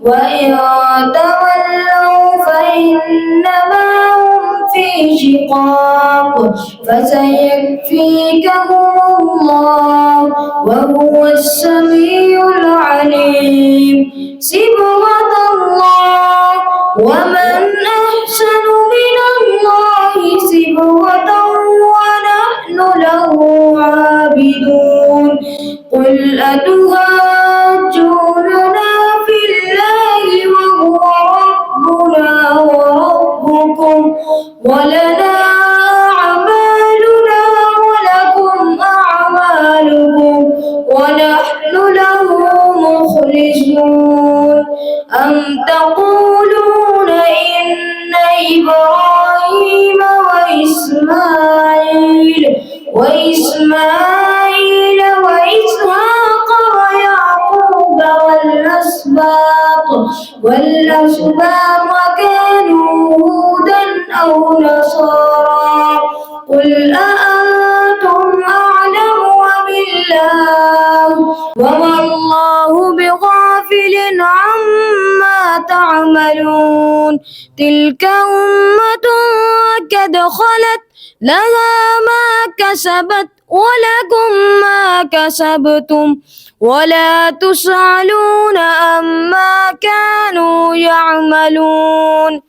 وإن تولوا فإنما هم في شقاق فسيكفيكهم الله وهو السميع العليم صبغة الله ومن أحسن من الله صبغة ونحن له عابدون قل أتهاجوننا في الله وهو ربنا وربكم ولنا أعمالنا ولكم أعمالكم ونحن له مخلصون أم تقولون إن إبراهيم وإسماعيل وإسحاق ويعقوب والأسباط كانوا هودا أو نصارى قل أأنتم أعلم أم الله وما الله بغافل عما تعملون تلك أمة قد خلت لها ما كسبت ولكم ما كسبتم ولا تسألون عما كانوا يعملون